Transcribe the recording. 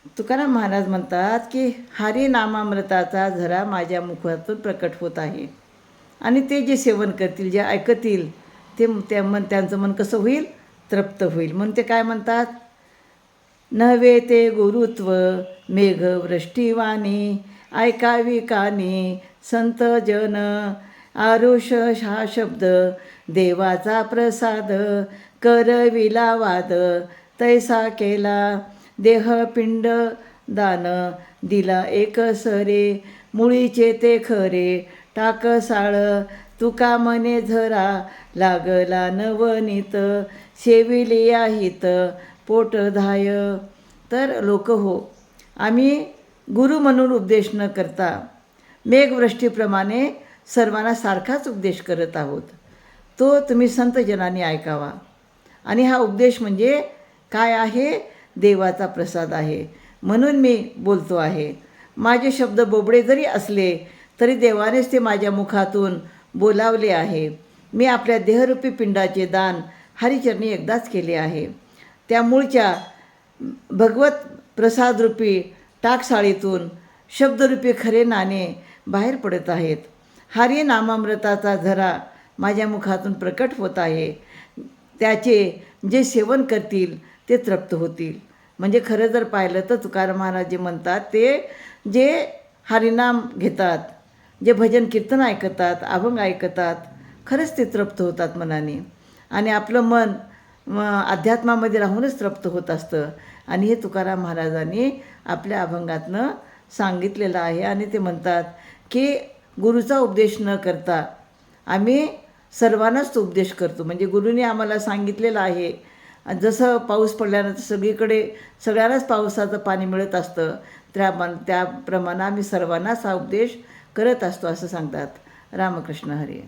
तुकाराम महाराज म्हणतात की हरी नामामृताचा झरा माझ्या मुखातून प्रकट होत आहे आणि ते जे सेवन करतील, जे ऐकतील, त्यांचं मन कसं होईल? तृप्त होईल. म्हणून ते काय म्हणतात? नव्हे ते गुरुत्व मेघवृष्टीवाणी, ऐकावी कानी संत जन, आरुष हा शब्द देवाचा प्रसाद, करविला वाद तैसा केला देह पिंड दान, दिला एक सरे मुळीचे ते खरे, टाक साळ तुका मने झरा, लागला नवनीत सेविलिया हित पोटधाय. तर लोक हो, आम्ही गुरु म्हणून उपदेश न करता मेघवृष्टीप्रमाणे सर्वांना सारखाच उपदेश करत आहोत. तो तुम्ही संतजनांनी ऐकावा. आणि हा उपदेश म्हणजे काय आहे? देवाचा प्रसाद आहे. म्हणून मी बोलतो आहे. माझे शब्द बोबडे जरी असले तरी देवानेच ते माझ्या मुखातून बोलावले आहे. मी आपल्या देहरूपी पिंडाचे दान हरिचरणी एकदाच केले आहे. त्या मूळच्या भगवत प्रसादरूपी टाकसाळीतून शब्दरूपी खरे नाणे बाहेर पडत आहेत. हरी नामामृताचा झरा माझ्या मुखातून प्रकट होत आहे. त्याचे जे सेवन करतील ते तृप्त होतील. म्हणजे खरं जर पाहिलं तर तुकाराम महाराज जे म्हणतात, ते जे हरिनाम घेतात, जे भजन कीर्तन ऐकतात, अभंग ऐकतात, खरंच ते तृप्त होतात मनाने. आणि आपलं मन अध्यात्मामध्ये राहूनच तृप्त होत असतं. आणि हे तुकाराम महाराजांनी आपल्या अभंगातनं सांगितलेलं आहे. आणि ते म्हणतात की गुरुचा उपदेश न करता आम्ही सर्वांनाच तो उपदेश करतो. म्हणजे गुरुने आम्हाला सांगितलेलं आहे. जसं पाऊस पडल्यानंतर सगळीकडे सगळ्यांनाच पावसाचं पाणी मिळत असतं, त्याप्रमाणे आम्ही सर्वांनाच हा उपदेश करत असतो असं सांगतात. रामकृष्ण हरी.